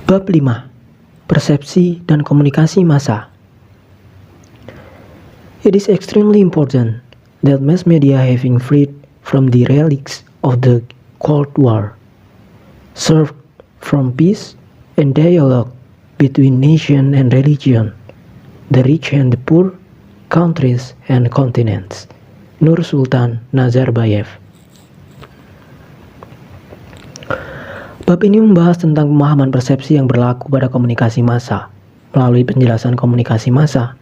Bab 5. Persepsi dan komunikasi massa. It is extremely important that mass media, having freed from the relics of the Cold War, serve from peace and dialogue between nation and religion, the rich and the poor, countries and continents. Nur Sultan Nazarbayev. Bab ini membahas tentang pemahaman persepsi yang berlaku pada komunikasi massa. Melalui penjelasan komunikasi massa,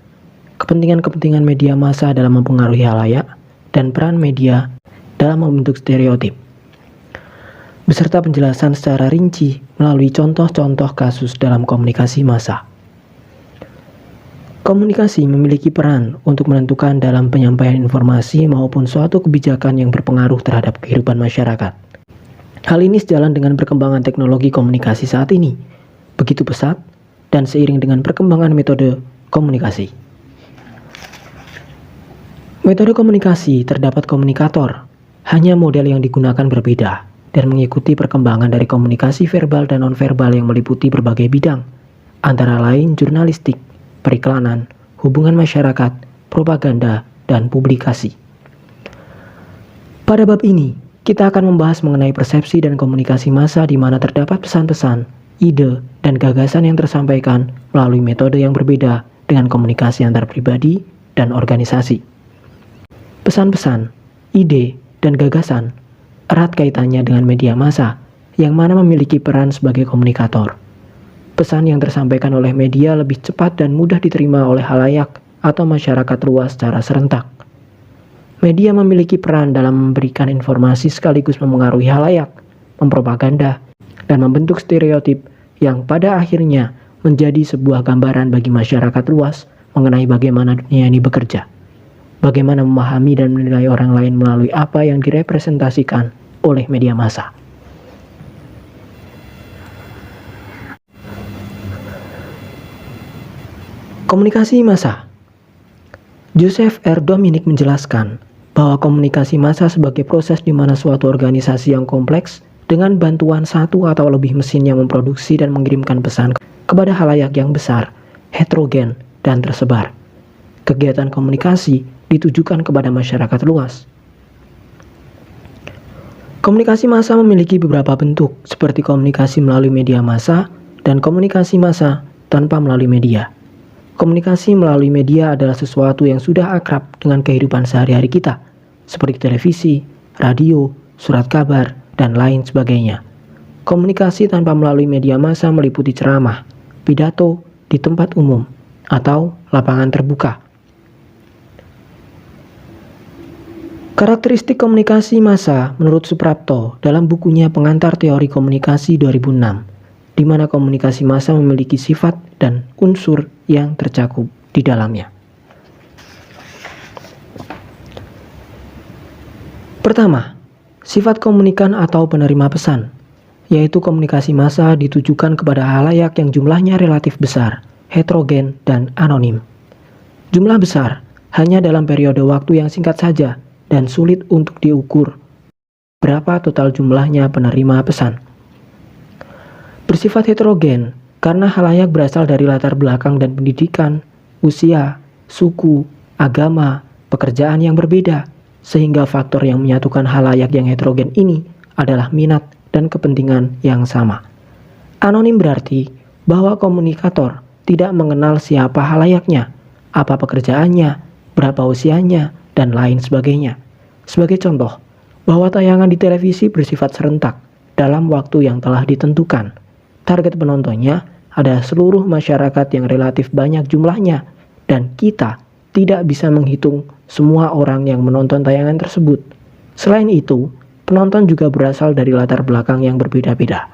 kepentingan-kepentingan media massa dalam mempengaruhi halayak, dan peran media dalam membentuk stereotip. Beserta penjelasan secara rinci melalui contoh-contoh kasus dalam komunikasi massa. Komunikasi memiliki peran untuk menentukan dalam penyampaian informasi maupun suatu kebijakan yang berpengaruh terhadap kehidupan masyarakat. Hal ini sejalan dengan perkembangan teknologi komunikasi saat ini, begitu pesat dan seiring dengan perkembangan metode komunikasi. Metode komunikasi terdapat komunikator, hanya model yang digunakan berbeda dan mengikuti perkembangan dari komunikasi verbal dan nonverbal yang meliputi berbagai bidang, antara lain jurnalistik, periklanan, hubungan masyarakat, propaganda, dan publikasi. Pada bab ini, kita akan membahas mengenai persepsi dan komunikasi massa di mana terdapat pesan-pesan, ide, dan gagasan yang tersampaikan melalui metode yang berbeda dengan komunikasi antar pribadi dan organisasi. Pesan-pesan, ide, dan gagasan erat kaitannya dengan media massa yang mana memiliki peran sebagai komunikator. Pesan yang tersampaikan oleh media lebih cepat dan mudah diterima oleh halayak atau masyarakat luas secara serentak. Media memiliki peran dalam memberikan informasi sekaligus memengaruhi halayak, mempropaganda, dan membentuk stereotip yang pada akhirnya menjadi sebuah gambaran bagi masyarakat luas mengenai bagaimana dunia ini bekerja. Bagaimana memahami dan menilai orang lain melalui apa yang direpresentasikan oleh media massa. Komunikasi massa. Joseph R. Dominic menjelaskan bahwa komunikasi massa sebagai proses di mana suatu organisasi yang kompleks dengan bantuan satu atau lebih mesin yang memproduksi dan mengirimkan pesan kepada halayak yang besar, heterogen, dan tersebar. Kegiatan komunikasi ditujukan kepada masyarakat luas. Komunikasi massa memiliki beberapa bentuk, seperti komunikasi melalui media massa dan komunikasi massa tanpa melalui media. Komunikasi melalui media adalah sesuatu yang sudah akrab dengan kehidupan sehari-hari kita, seperti televisi, radio, surat kabar, dan lain sebagainya. Komunikasi tanpa melalui media massa meliputi ceramah, pidato di tempat umum, atau lapangan terbuka. Karakteristik komunikasi massa menurut Suprapto dalam bukunya Pengantar Teori Komunikasi 2006, di mana komunikasi massa memiliki sifat dan unsur yang tercakup di dalamnya. Pertama, sifat komunikan atau penerima pesan, yaitu komunikasi massa ditujukan kepada halayak yang jumlahnya relatif besar, heterogen, dan anonim. Jumlah besar hanya dalam periode waktu yang singkat saja dan sulit untuk diukur berapa total jumlahnya penerima pesan. Bersifat heterogen karena halayak berasal dari latar belakang dan pendidikan, usia, suku, agama, pekerjaan yang berbeda, sehingga faktor yang menyatukan halayak yang heterogen ini adalah minat dan kepentingan yang sama. Anonim berarti bahwa komunikator tidak mengenal siapa halayaknya, apa pekerjaannya, berapa usianya, dan lain sebagainya. Sebagai contoh, bahwa tayangan di televisi bersifat serentak dalam waktu yang telah ditentukan. Target penontonnya adalah seluruh masyarakat yang relatif banyak jumlahnya, dan kita tidak bisa menghitung semua orang yang menonton tayangan tersebut. Selain itu, penonton juga berasal dari latar belakang yang berbeda-beda.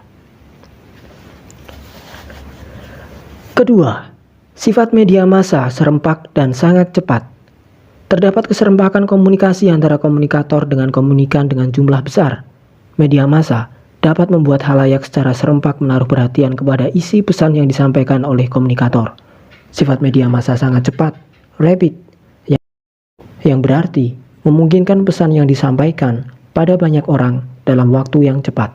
Kedua, sifat media massa serempak dan sangat cepat. Terdapat keserempakan komunikasi antara komunikator dengan komunikan dengan jumlah besar. Media massa dapat membuat halayak secara serempak menaruh perhatian kepada isi pesan yang disampaikan oleh komunikator. Sifat media massa sangat cepat, rapid, yang berarti memungkinkan pesan yang disampaikan pada banyak orang dalam waktu yang cepat.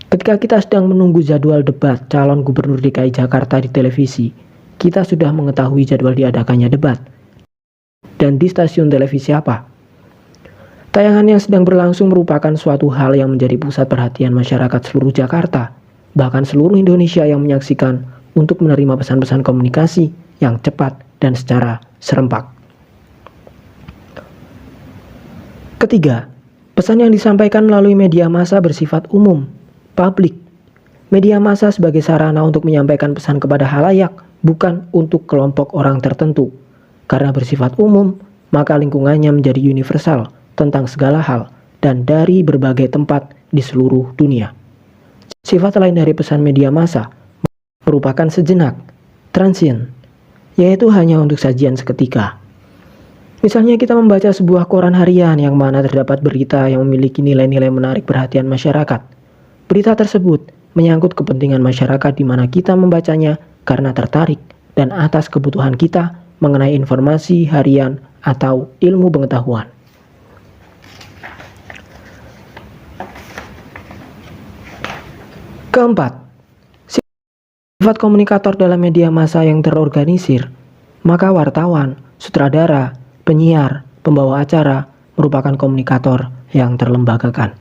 Ketika kita sedang menunggu jadwal debat calon gubernur DKI Jakarta di televisi, kita sudah mengetahui jadwal diadakannya debat. Dan di stasiun televisi apa? Tayangan yang sedang berlangsung merupakan suatu hal yang menjadi pusat perhatian masyarakat seluruh Jakarta, bahkan seluruh Indonesia yang menyaksikan untuk menerima pesan-pesan komunikasi yang cepat dan secara serempak. Ketiga, pesan yang disampaikan melalui media massa bersifat umum, publik. Media massa sebagai sarana untuk menyampaikan pesan kepada halayak, bukan untuk kelompok orang tertentu. Karena bersifat umum, maka lingkungannya menjadi universal tentang segala hal dan dari berbagai tempat di seluruh dunia. Sifat lain dari pesan media massa merupakan sejenak, transient, yaitu hanya untuk sajian seketika. Misalnya kita membaca sebuah koran harian yang mana terdapat berita yang memiliki nilai-nilai menarik perhatian masyarakat. Berita tersebut menyangkut kepentingan masyarakat di mana kita membacanya karena tertarik dan atas kebutuhan kita mengenai informasi harian atau ilmu pengetahuan. Keempat, sifat komunikator dalam media massa yang terorganisir, maka wartawan, sutradara, penyiar, pembawa acara merupakan komunikator yang terlembagakan.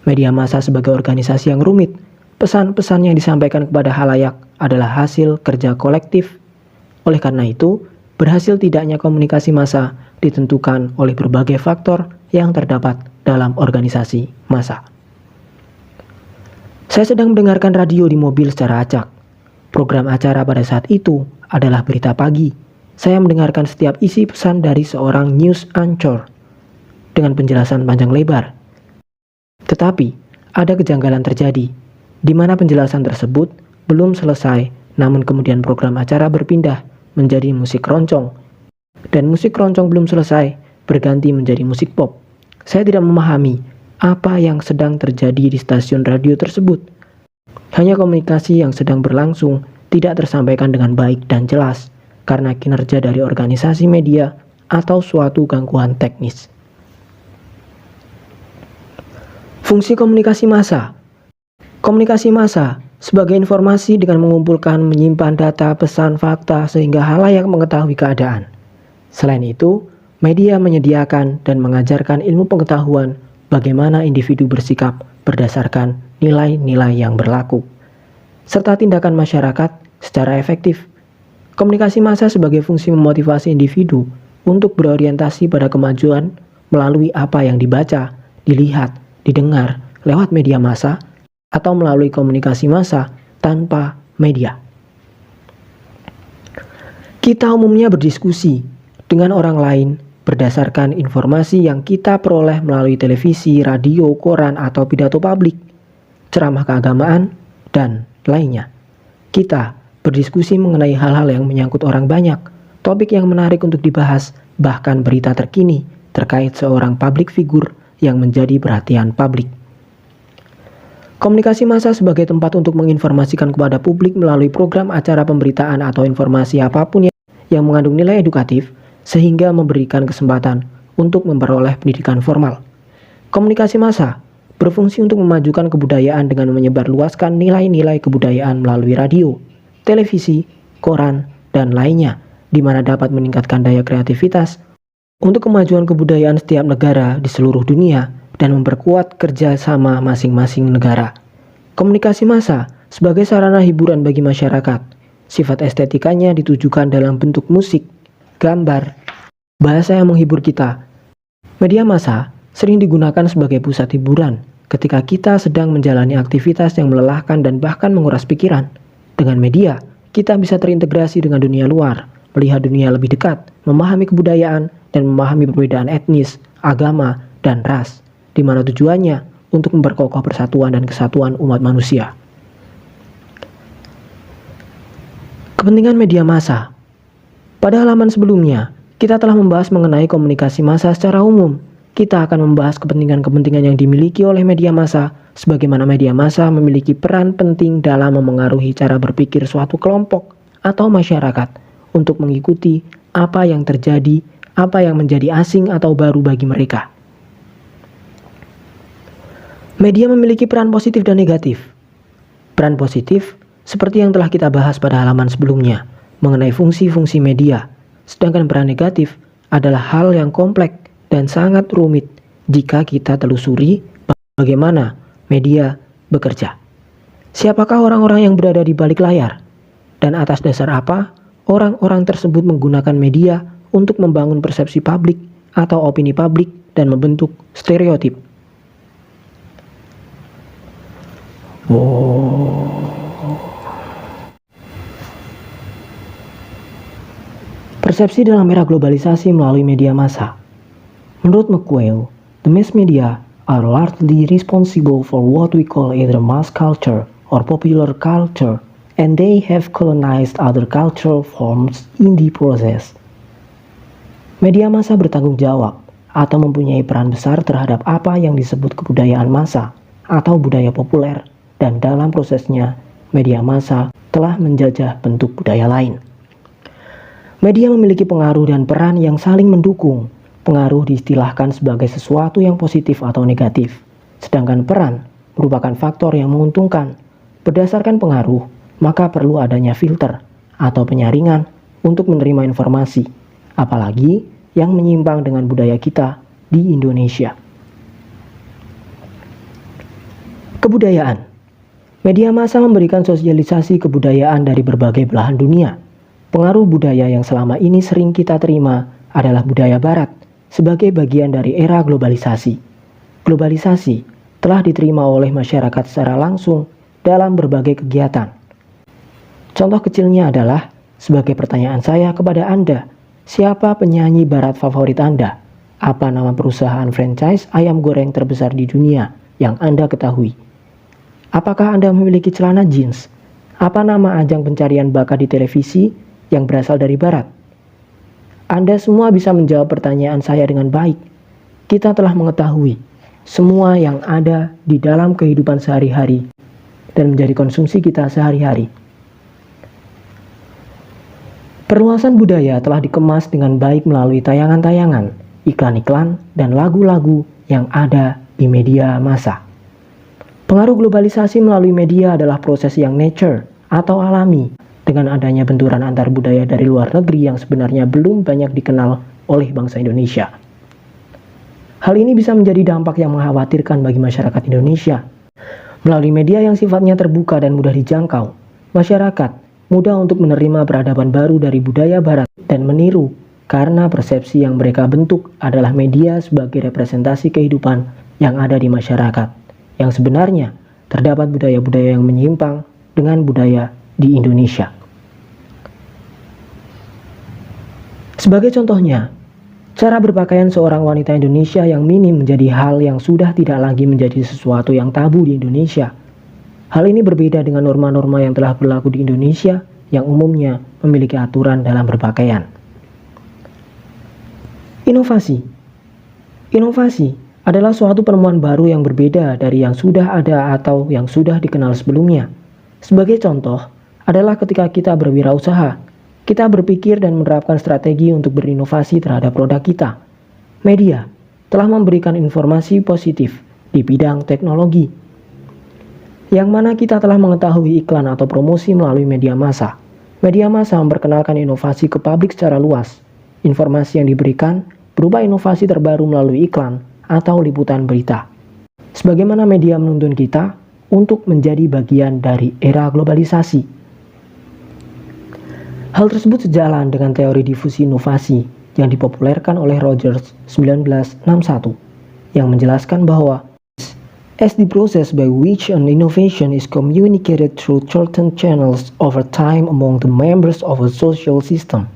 Media massa sebagai organisasi yang rumit, pesan-pesan yang disampaikan kepada halayak adalah hasil kerja kolektif. Oleh karena itu, berhasil tidaknya komunikasi massa ditentukan oleh berbagai faktor yang terdapat dalam organisasi massa. Saya sedang mendengarkan radio di mobil secara acak. Program acara pada saat itu adalah berita pagi. Saya mendengarkan setiap isi pesan dari seorang news anchor dengan penjelasan panjang lebar. Tetapi, ada kejanggalan terjadi, di mana penjelasan tersebut belum selesai, namun kemudian program acara berpindah menjadi musik keroncong. Dan musik keroncong belum selesai, berganti menjadi musik pop. Saya tidak memahami apa yang sedang terjadi di stasiun radio tersebut. Hanya komunikasi yang sedang berlangsung tidak tersampaikan dengan baik dan jelas karena kinerja dari organisasi media atau suatu gangguan teknis. Fungsi komunikasi massa. Komunikasi massa sebagai informasi dengan mengumpulkan, menyimpan data, pesan, fakta sehingga halayak mengetahui keadaan. Selain itu, media menyediakan dan mengajarkan ilmu pengetahuan bagaimana individu bersikap berdasarkan nilai-nilai yang berlaku, serta tindakan masyarakat secara efektif. Komunikasi massa sebagai fungsi memotivasi individu untuk berorientasi pada kemajuan melalui apa yang dibaca, dilihat, didengar lewat media massa atau melalui komunikasi massa tanpa media. Kita umumnya berdiskusi dengan orang lain berdasarkan informasi yang kita peroleh melalui televisi, radio, koran, atau pidato publik, ceramah keagamaan, dan lainnya. Kita berdiskusi mengenai hal-hal yang menyangkut orang banyak, topik yang menarik untuk dibahas, bahkan berita terkini terkait seorang public figure yang menjadi perhatian publik. Komunikasi massa sebagai tempat untuk menginformasikan kepada publik melalui program acara pemberitaan atau informasi apapun yang mengandung nilai edukatif, sehingga memberikan kesempatan untuk memperoleh pendidikan formal. Komunikasi massa berfungsi untuk memajukan kebudayaan dengan menyebarluaskan nilai-nilai kebudayaan melalui radio, televisi, koran, dan lainnya, di mana dapat meningkatkan daya kreativitas untuk kemajuan kebudayaan setiap negara di seluruh dunia dan memperkuat kerjasama masing-masing negara. Komunikasi massa sebagai sarana hiburan bagi masyarakat, sifat estetikanya ditujukan dalam bentuk musik, gambar, bahasa yang menghibur kita. Media massa sering digunakan sebagai pusat hiburan ketika kita sedang menjalani aktivitas yang melelahkan dan bahkan menguras pikiran. Dengan media, kita bisa terintegrasi dengan dunia luar, melihat dunia lebih dekat, memahami kebudayaan, dan memahami perbedaan etnis, agama, dan ras, di mana tujuannya untuk memperkokoh persatuan dan kesatuan umat manusia. Kepentingan media massa. Pada halaman sebelumnya, kita telah membahas mengenai komunikasi massa secara umum. Kita akan membahas kepentingan-kepentingan yang dimiliki oleh media massa, sebagaimana media massa memiliki peran penting dalam memengaruhi cara berpikir suatu kelompok atau masyarakat untuk mengikuti apa yang terjadi, apa yang menjadi asing atau baru bagi mereka. Media memiliki peran positif dan negatif. Peran positif, seperti yang telah kita bahas pada halaman sebelumnya, mengenai fungsi-fungsi media, sedangkan peran negatif adalah hal yang kompleks dan sangat rumit jika kita telusuri bagaimana media bekerja. Siapakah orang-orang yang berada di balik layar? Dan atas dasar apa orang-orang tersebut menggunakan media untuk membangun persepsi publik atau opini publik dan membentuk stereotip? Persepsi dalam era globalisasi melalui media massa. Menurut McQuail, the mass media are largely responsible for what we call either mass culture or popular culture, and they have colonized other cultural forms in the process. Media massa bertanggung jawab atau mempunyai peran besar terhadap apa yang disebut kebudayaan massa atau budaya populer, dan dalam prosesnya, media massa telah menjajah bentuk budaya lain. Media memiliki pengaruh dan peran yang saling mendukung. Pengaruh diistilahkan sebagai sesuatu yang positif atau negatif, sedangkan peran merupakan faktor yang menguntungkan. Berdasarkan pengaruh, maka perlu adanya filter atau penyaringan untuk menerima informasi, apalagi yang menyimpang dengan budaya kita di Indonesia. Kebudayaan. Media massa memberikan sosialisasi kebudayaan dari berbagai belahan dunia. Pengaruh budaya yang selama ini sering kita terima adalah budaya barat sebagai bagian dari era globalisasi. Globalisasi telah diterima oleh masyarakat secara langsung dalam berbagai kegiatan. Contoh kecilnya adalah, sebagai pertanyaan saya kepada Anda, siapa penyanyi barat favorit Anda? Apa nama perusahaan franchise ayam goreng terbesar di dunia yang Anda ketahui? Apakah Anda memiliki celana jeans? Apa nama ajang pencarian bakat di televisi yang berasal dari barat? Anda semua bisa menjawab pertanyaan saya dengan baik. Kita telah mengetahui semua yang ada di dalam kehidupan sehari-hari dan menjadi konsumsi kita sehari-hari. Perluasan budaya telah dikemas dengan baik melalui tayangan-tayangan, iklan-iklan, dan lagu-lagu yang ada di media massa. Pengaruh globalisasi melalui media adalah proses yang nature atau alami, dengan adanya benturan antar budaya dari luar negeri yang sebenarnya belum banyak dikenal oleh bangsa Indonesia. Hal ini bisa menjadi dampak yang mengkhawatirkan bagi masyarakat Indonesia. Melalui media yang sifatnya terbuka dan mudah dijangkau, masyarakat mudah untuk menerima peradaban baru dari budaya barat dan meniru karena persepsi yang mereka bentuk adalah media sebagai representasi kehidupan yang ada di masyarakat, yang sebenarnya terdapat budaya-budaya yang menyimpang dengan budaya di Indonesia. Sebagai contohnya, cara berpakaian seorang wanita Indonesia yang minim menjadi hal yang sudah tidak lagi menjadi sesuatu yang tabu di Indonesia. Hal ini berbeda dengan norma-norma yang telah berlaku di Indonesia yang umumnya memiliki aturan dalam berpakaian. Inovasi. Inovasi adalah suatu penemuan baru yang berbeda dari yang sudah ada atau yang sudah dikenal sebelumnya. Sebagai contoh, adalah ketika kita berwirausaha, kita berpikir dan menerapkan strategi untuk berinovasi terhadap produk kita. Media telah memberikan informasi positif di bidang teknologi, yang mana kita telah mengetahui iklan atau promosi melalui media massa. Media massa memperkenalkan inovasi ke publik secara luas. Informasi yang diberikan berupa inovasi terbaru melalui iklan atau liputan berita. Sebagaimana media menuntun kita untuk menjadi bagian dari era globalisasi. Hal tersebut sejalan dengan teori difusi inovasi yang dipopulerkan oleh Rogers 1961 yang menjelaskan bahwa as the process by which an innovation is communicated through certain channels over time among the members of a social system.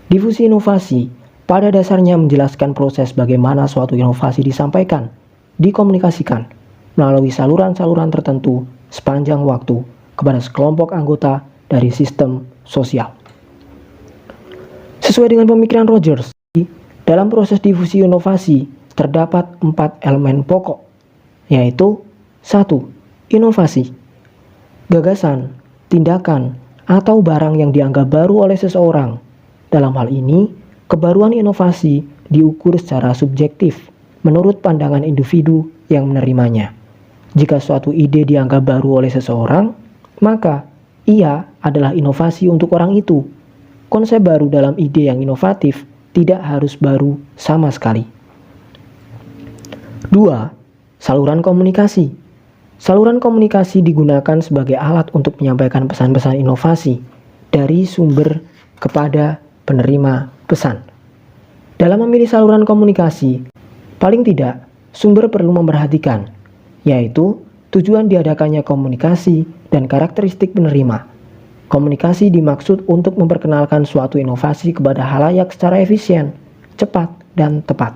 Difusi inovasi pada dasarnya menjelaskan proses bagaimana suatu inovasi disampaikan, dikomunikasikan melalui saluran-saluran tertentu sepanjang waktu kepada sekelompok anggota dari sistem sosial. Sesuai dengan pemikiran Rogers, dalam proses difusi inovasi terdapat 4 elemen pokok, yaitu 1. Inovasi, gagasan, tindakan, atau barang yang dianggap baru oleh seseorang. Dalam hal ini, kebaruan inovasi diukur secara subjektif menurut pandangan individu yang menerimanya. Jika suatu ide dianggap baru oleh seseorang, maka ia adalah inovasi untuk orang itu. Konsep baru dalam ide yang inovatif tidak harus baru sama sekali. 2. Saluran komunikasi. Saluran komunikasi digunakan sebagai alat untuk menyampaikan pesan-pesan inovasi dari sumber kepada penerima pesan. Dalam memilih saluran komunikasi, paling tidak sumber perlu memperhatikan, yaitu tujuan diadakannya komunikasi dan karakteristik penerima. Komunikasi dimaksud untuk memperkenalkan suatu inovasi kepada halayak secara efisien, cepat, dan tepat.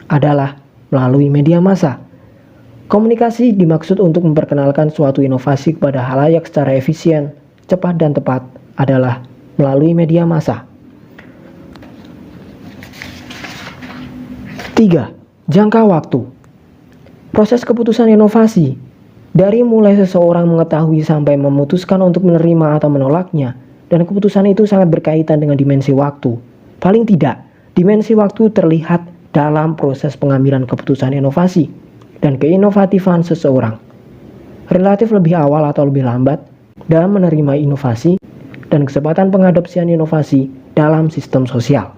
Adalah melalui media massa. Komunikasi dimaksud untuk memperkenalkan suatu inovasi kepada halayak secara efisien, cepat, dan tepat adalah melalui media massa. 3. Jangka waktu. Proses keputusan inovasi, dari mulai seseorang mengetahui sampai memutuskan untuk menerima atau menolaknya, dan keputusan itu sangat berkaitan dengan dimensi waktu. Paling tidak, dimensi waktu terlihat dalam proses pengambilan keputusan inovasi dan keinovatifan seseorang. Relatif lebih awal atau lebih lambat dalam menerima inovasi dan kesempatan pengadopsian inovasi dalam sistem sosial.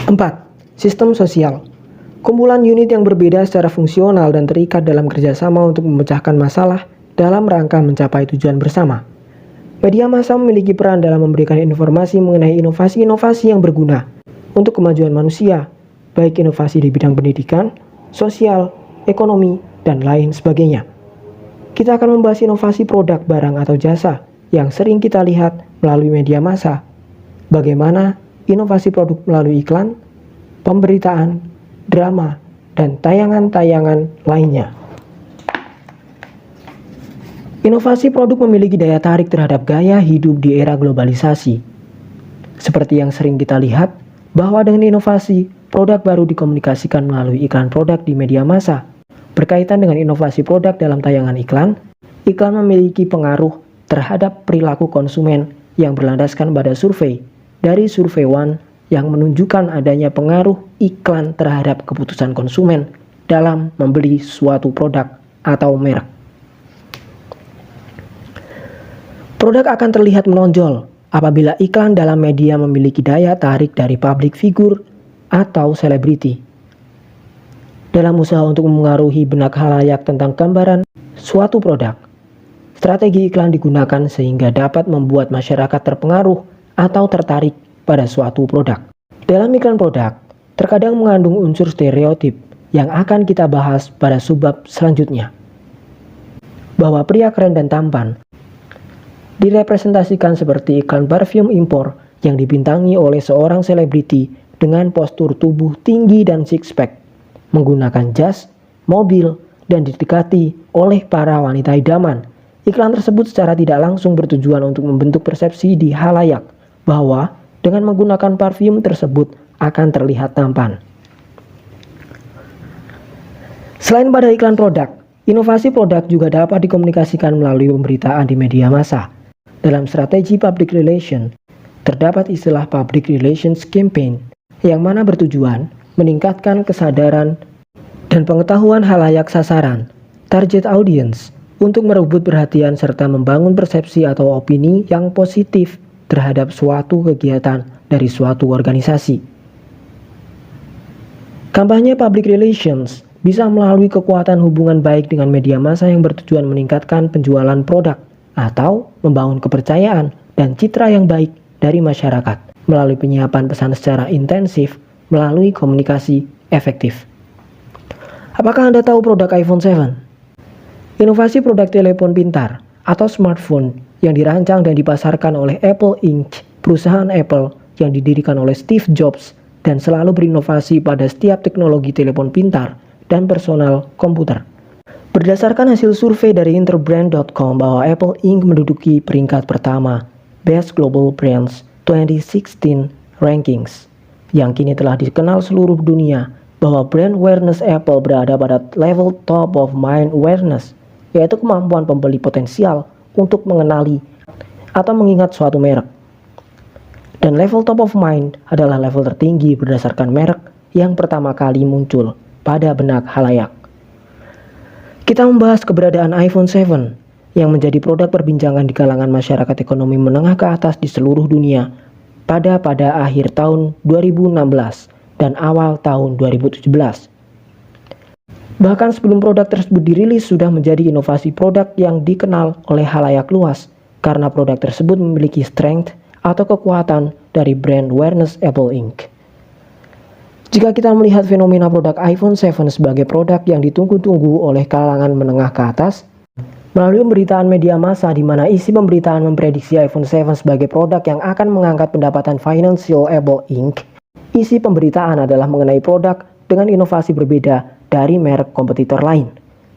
4. Sistem sosial. Kumpulan unit yang berbeda secara fungsional dan terikat dalam kerjasama untuk memecahkan masalah dalam rangka mencapai tujuan bersama. Media massa memiliki peran dalam memberikan informasi mengenai inovasi-inovasi yang berguna untuk kemajuan manusia, baik inovasi di bidang pendidikan, sosial, ekonomi, dan lain sebagainya. Kita akan membahas inovasi produk, barang, atau jasa yang sering kita lihat melalui media massa. Bagaimana inovasi produk melalui iklan, pemberitaan, drama, dan tayangan-tayangan lainnya. Inovasi produk memiliki daya tarik terhadap gaya hidup di era globalisasi. Seperti yang sering kita lihat, bahwa dengan inovasi, produk baru dikomunikasikan melalui iklan produk di media massa. Berkaitan dengan inovasi produk dalam tayangan iklan, iklan memiliki pengaruh terhadap perilaku konsumen yang berlandaskan pada survei dari Survey One yang menunjukkan adanya pengaruh iklan terhadap keputusan konsumen dalam membeli suatu produk atau merek. Produk akan terlihat menonjol apabila iklan dalam media memiliki daya tarik dari public figure atau selebriti. Dalam usaha untuk memengaruhi benak khalayak tentang gambaran suatu produk, strategi iklan digunakan sehingga dapat membuat masyarakat terpengaruh atau tertarik pada suatu produk. Dalam iklan produk, terkadang mengandung unsur stereotip yang akan kita bahas pada subbab selanjutnya. Bahwa pria keren dan tampan direpresentasikan seperti iklan parfum impor yang dibintangi oleh seorang selebriti dengan postur tubuh tinggi dan six-pack, menggunakan jas, mobil, dan didekati oleh para wanita idaman. Iklan tersebut secara tidak langsung bertujuan untuk membentuk persepsi di halayak bahwa dengan menggunakan parfum tersebut akan terlihat tampan. Selain pada iklan produk, inovasi produk juga dapat dikomunikasikan melalui pemberitaan di media massa. Dalam strategi public relation, terdapat istilah public relations campaign yang mana bertujuan meningkatkan kesadaran dan pengetahuan halayak sasaran, target audience, untuk merebut perhatian serta membangun persepsi atau opini yang positif terhadap suatu kegiatan dari suatu organisasi. Kampanye public relations bisa melalui kekuatan hubungan baik dengan media massa yang bertujuan meningkatkan penjualan produk atau membangun kepercayaan dan citra yang baik dari masyarakat melalui penyiapan pesan secara intensif melalui komunikasi efektif. Apakah Anda tahu produk iPhone 7? Inovasi produk telepon pintar atau smartphone yang dirancang dan dipasarkan oleh Apple Inc., perusahaan Apple yang didirikan oleh Steve Jobs dan selalu berinovasi pada setiap teknologi telepon pintar dan personal komputer. Berdasarkan hasil survei dari Interbrand.com bahwa Apple Inc. menduduki peringkat pertama Best Global Brands 2016 Rankings, yang kini telah dikenal seluruh dunia bahwa brand awareness Apple berada pada level top of mind awareness, yaitu kemampuan pembeli potensial untuk mengenali atau mengingat suatu merek. Dan level top of mind adalah level tertinggi berdasarkan merek yang pertama kali muncul pada benak halayak. Kita membahas keberadaan iPhone 7 yang menjadi produk perbincangan di kalangan masyarakat ekonomi menengah ke atas di seluruh dunia pada akhir tahun 2016 dan awal tahun 2017. Bahkan sebelum produk tersebut dirilis sudah menjadi inovasi produk yang dikenal oleh halayak luas karena produk tersebut memiliki strength atau kekuatan dari brand awareness Apple Inc. Jika kita melihat fenomena produk iPhone 7 sebagai produk yang ditunggu-tunggu oleh kalangan menengah ke atas, melalui pemberitaan media massa di mana isi pemberitaan memprediksi iPhone 7 sebagai produk yang akan mengangkat pendapatan financial Apple Inc., isi pemberitaan adalah mengenai produk dengan inovasi berbeda dari merek kompetitor lain.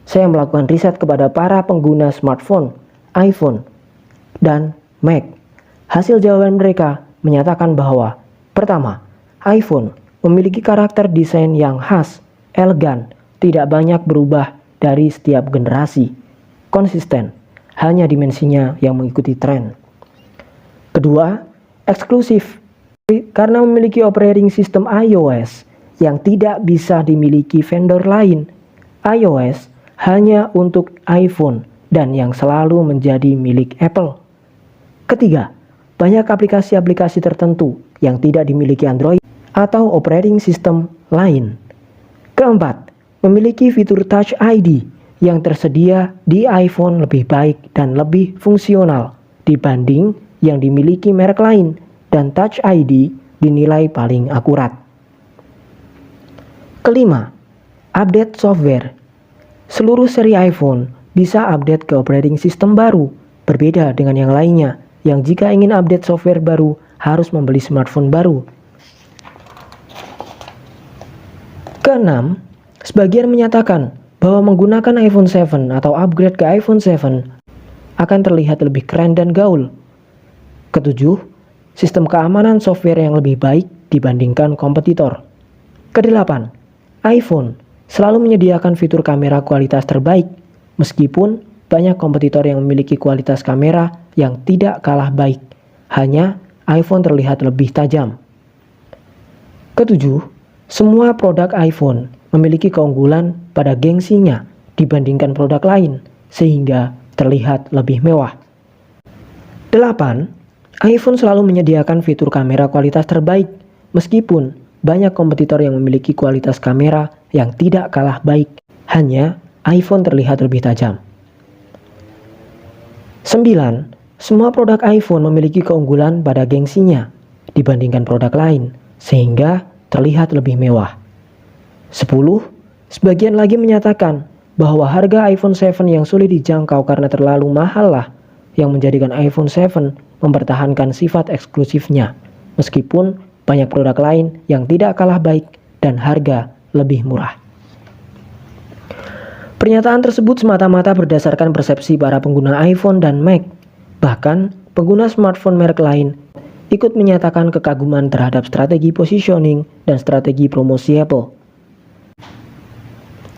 Saya melakukan riset kepada para pengguna smartphone, iPhone, dan Mac. Hasil jawaban mereka menyatakan bahwa, pertama, iPhone memiliki karakter desain yang khas, elegan, tidak banyak berubah dari setiap generasi, konsisten, hanya dimensinya yang mengikuti tren. Kedua, eksklusif, karena memiliki operating system iOS yang tidak bisa dimiliki vendor lain. iOS hanya untuk iPhone dan yang selalu menjadi milik Apple. Ketiga, banyak aplikasi-aplikasi tertentu yang tidak dimiliki Android atau operating system lain. Keempat, memiliki fitur Touch ID yang tersedia di iPhone lebih baik dan lebih fungsional dibanding yang dimiliki merek lain, dan Touch ID dinilai paling akurat. Kelima, update software. Seluruh seri iPhone bisa update ke operating system baru, berbeda dengan yang lainnya yang jika ingin update software baru harus membeli smartphone baru. Keenam, sebagian menyatakan bahwa menggunakan iPhone 7 atau upgrade ke iPhone 7 akan terlihat lebih keren dan gaul. Ketujuh, sistem keamanan software yang lebih baik dibandingkan kompetitor. Kedelapan, iPhone selalu menyediakan fitur kamera kualitas terbaik, meskipun banyak kompetitor yang memiliki kualitas kamera yang tidak kalah baik, hanya iPhone terlihat lebih tajam. Ketujuh, semua produk iPhone memiliki keunggulan pada gengsinya dibandingkan produk lain, sehingga terlihat lebih mewah. 8. iPhone selalu menyediakan fitur kamera kualitas terbaik, meskipun banyak kompetitor yang memiliki kualitas kamera yang tidak kalah baik, hanya iPhone terlihat lebih tajam. 9. Semua produk iPhone memiliki keunggulan pada gengsinya dibandingkan produk lain, sehingga terlihat lebih mewah. 10. Sebagian lagi menyatakan bahwa harga iPhone 7 yang sulit dijangkau karena terlalu mahal lah yang menjadikan iPhone 7 mempertahankan sifat eksklusifnya, meskipun banyak produk lain yang tidak kalah baik dan harga lebih murah. Pernyataan tersebut semata-mata berdasarkan persepsi para pengguna iPhone dan Mac. Bahkan, pengguna smartphone merek lain ikut menyatakan kekaguman terhadap strategi positioning dan strategi promosi Apple.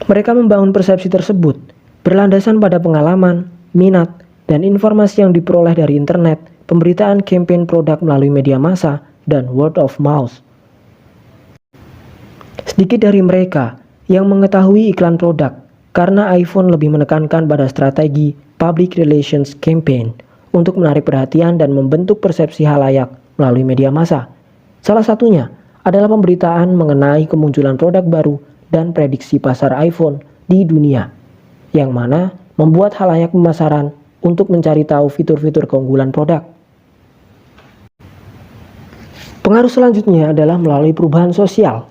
Mereka membangun persepsi tersebut berlandasan pada pengalaman, minat, dan informasi yang diperoleh dari internet, pemberitaan campaign produk melalui media massa, dan word of mouth. Sedikit dari mereka yang mengetahui iklan produk karena iPhone lebih menekankan pada strategi public relations campaign untuk menarik perhatian dan membentuk persepsi halayak melalui media massa. Salah satunya adalah pemberitaan mengenai kemunculan produk baru dan prediksi pasar iPhone di dunia, yang mana membuat halayak pemasaran untuk mencari tahu fitur-fitur keunggulan produk. Pengaruh selanjutnya adalah melalui perubahan sosial.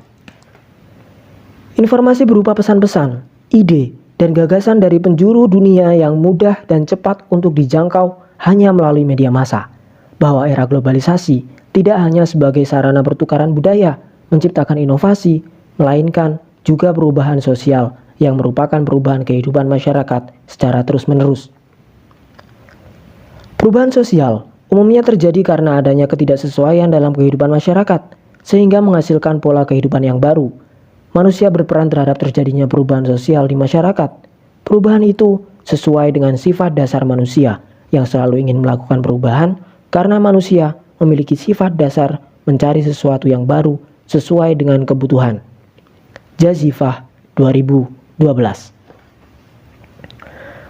Informasi berupa pesan-pesan, ide, dan gagasan dari penjuru dunia yang mudah dan cepat untuk dijangkau hanya melalui media massa. Bahwa era globalisasi tidak hanya sebagai sarana pertukaran budaya, menciptakan inovasi, melainkan juga perubahan sosial yang merupakan perubahan kehidupan masyarakat secara terus-menerus. Perubahan sosial umumnya terjadi karena adanya ketidaksesuaian dalam kehidupan masyarakat, sehingga menghasilkan pola kehidupan yang baru. Manusia berperan terhadap terjadinya perubahan sosial di masyarakat. Perubahan itu sesuai dengan sifat dasar manusia yang selalu ingin melakukan perubahan karena manusia memiliki sifat dasar mencari sesuatu yang baru sesuai dengan kebutuhan. Jazifah 2012.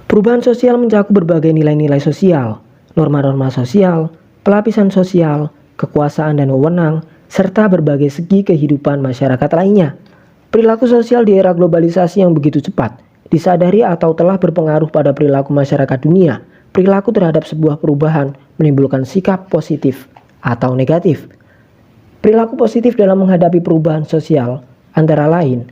Perubahan sosial mencakup berbagai nilai-nilai sosial, norma-norma sosial, pelapisan sosial, kekuasaan dan wewenang, serta berbagai segi kehidupan masyarakat lainnya. Perilaku sosial di era globalisasi yang begitu cepat disadari atau telah berpengaruh pada perilaku masyarakat dunia. Perilaku terhadap sebuah perubahan menimbulkan sikap positif atau negatif. Perilaku positif dalam menghadapi perubahan sosial antara lain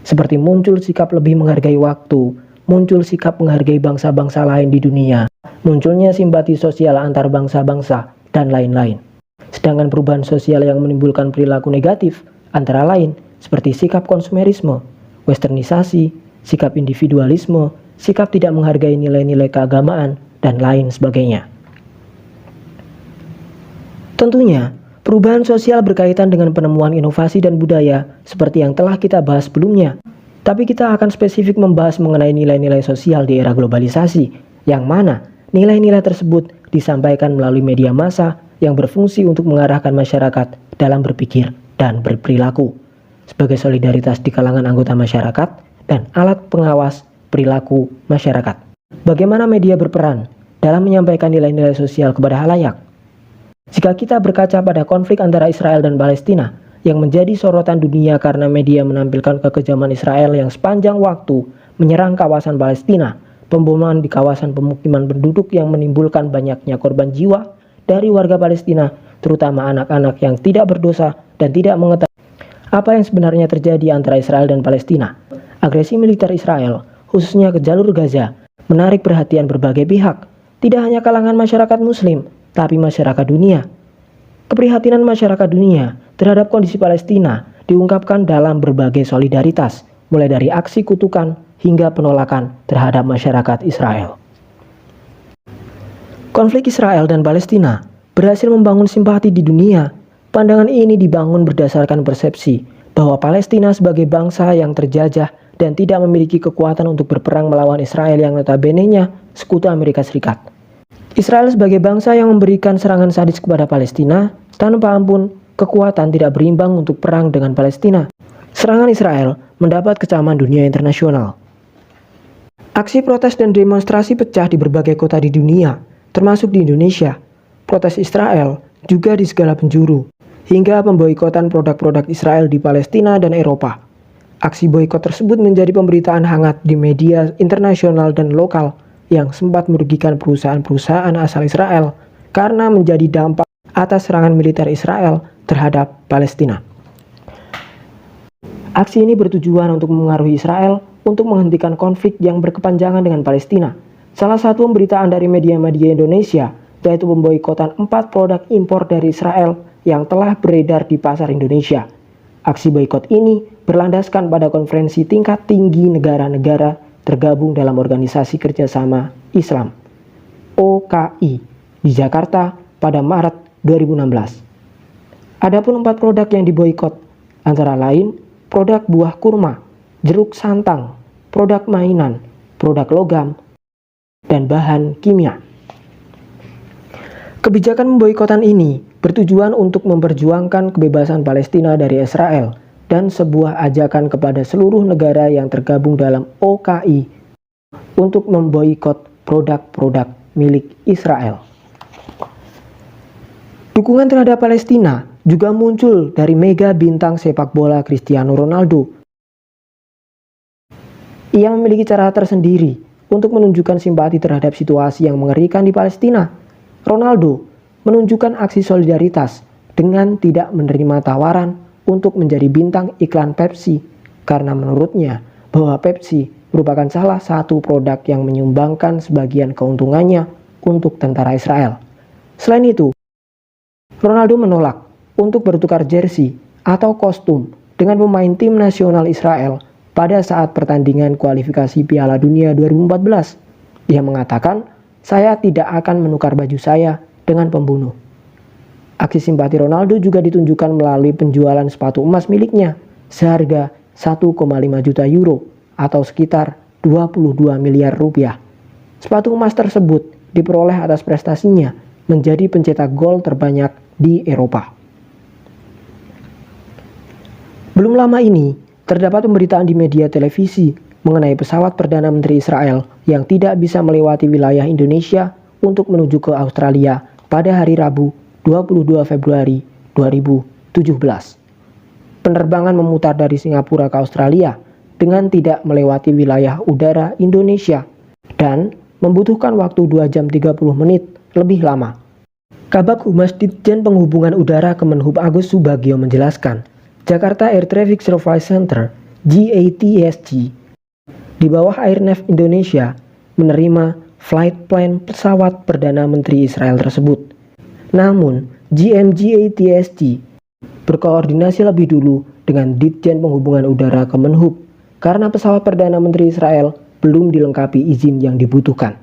seperti muncul sikap lebih menghargai waktu, muncul sikap menghargai bangsa-bangsa lain di dunia, munculnya simpati sosial antar bangsa-bangsa, dan lain-lain. Sedangkan perubahan sosial yang menimbulkan perilaku negatif antara lain seperti sikap konsumerisme, westernisasi, sikap individualisme, sikap tidak menghargai nilai-nilai keagamaan, dan lain sebagainya. Tentunya, perubahan sosial berkaitan dengan penemuan inovasi dan budaya seperti yang telah kita bahas sebelumnya. Tapi kita akan spesifik membahas mengenai nilai-nilai sosial di era globalisasi, yang mana nilai-nilai tersebut disampaikan melalui media massa yang berfungsi untuk mengarahkan masyarakat dalam berpikir dan berperilaku, sebagai solidaritas di kalangan anggota masyarakat dan alat pengawas perilaku masyarakat. Bagaimana media berperan dalam menyampaikan nilai-nilai sosial kepada halayak? Jika kita berkaca pada konflik antara Israel dan Palestina yang menjadi sorotan dunia karena media menampilkan kekejaman Israel yang sepanjang waktu menyerang kawasan Palestina, pemboman di kawasan pemukiman penduduk yang menimbulkan banyaknya korban jiwa dari warga Palestina, terutama anak-anak yang tidak berdosa dan tidak mengetahui apa yang sebenarnya terjadi antara Israel dan Palestina. Agresi militer Israel, khususnya ke jalur Gaza, menarik perhatian berbagai pihak, tidak hanya kalangan masyarakat Muslim, tapi masyarakat dunia. Keprihatinan masyarakat dunia terhadap kondisi Palestina diungkapkan dalam berbagai solidaritas, mulai dari aksi kutukan hingga penolakan terhadap masyarakat Israel. Konflik Israel dan Palestina berhasil membangun simpati di dunia. Pandangan ini dibangun berdasarkan persepsi bahwa Palestina sebagai bangsa yang terjajah dan tidak memiliki kekuatan untuk berperang melawan Israel yang notabene-nya sekutu Amerika Serikat. Israel sebagai bangsa yang memberikan serangan sadis kepada Palestina tanpa ampun, kekuatan tidak berimbang untuk perang dengan Palestina. Serangan Israel mendapat kecaman dunia internasional. Aksi protes dan demonstrasi pecah di berbagai kota di dunia, termasuk di Indonesia. Protes Israel juga di segala penjuru, hingga pemboikotan produk-produk Israel di Palestina dan Eropa. Aksi boikot tersebut menjadi pemberitaan hangat di media internasional dan lokal yang sempat merugikan perusahaan-perusahaan asal Israel karena menjadi dampak atas serangan militer Israel terhadap Palestina. Aksi ini bertujuan untuk mengaruhi Israel untuk menghentikan konflik yang berkepanjangan dengan Palestina. Salah satu pemberitaan dari media-media Indonesia yaitu pemboikotan 4 produk impor dari Israel yang telah beredar di pasar Indonesia. Aksi boikot ini berlandaskan pada konferensi tingkat tinggi negara-negara tergabung dalam Organisasi Kerjasama Islam (OKI) di Jakarta pada Maret 2016. Adapun 4 produk yang diboikot antara lain produk buah kurma, jeruk santang, produk mainan, produk logam, dan bahan kimia. Kebijakan pemboikotan ini bertujuan untuk memperjuangkan kebebasan Palestina dari Israel dan sebuah ajakan kepada seluruh negara yang tergabung dalam OKI untuk memboikot produk-produk milik Israel. Dukungan terhadap Palestina juga muncul dari mega bintang sepak bola Cristiano Ronaldo. Ia memiliki cara tersendiri untuk menunjukkan simpati terhadap situasi yang mengerikan di Palestina. Ronaldo menunjukkan aksi solidaritas dengan tidak menerima tawaran untuk menjadi bintang iklan Pepsi karena menurutnya bahwa Pepsi merupakan salah satu produk yang menyumbangkan sebagian keuntungannya untuk tentara Israel. Selain itu, Ronaldo menolak untuk bertukar jersey atau kostum dengan pemain tim nasional Israel pada saat pertandingan kualifikasi Piala Dunia 2014. Ia mengatakan, "Saya tidak akan menukar baju saya dengan pembunuh." Aksi simpati Ronaldo juga ditunjukkan melalui penjualan sepatu emas miliknya seharga 1,5 juta euro atau sekitar 22 miliar rupiah. Sepatu emas tersebut diperoleh atas prestasinya menjadi pencetak gol terbanyak di Eropa. Belum lama ini, Terdapat pemberitaan di media televisi mengenai pesawat Perdana Menteri Israel yang tidak bisa melewati wilayah Indonesia untuk menuju ke Australia pada hari Rabu 22 Februari 2017. Penerbangan memutar dari Singapura ke Australia dengan tidak melewati wilayah udara Indonesia dan membutuhkan waktu 2 jam 30 menit lebih lama. Kabag Humas Ditjen Penghubungan Udara Kemenhub Agus Subagio menjelaskan, Jakarta Air Traffic Service Center (GATSC) di bawah Airnav Indonesia menerima flight plan pesawat Perdana Menteri Israel tersebut. Namun, GMGATSC berkoordinasi lebih dulu dengan Ditjen Penghubungan Udara Kemenhub karena pesawat Perdana Menteri Israel belum dilengkapi izin yang dibutuhkan.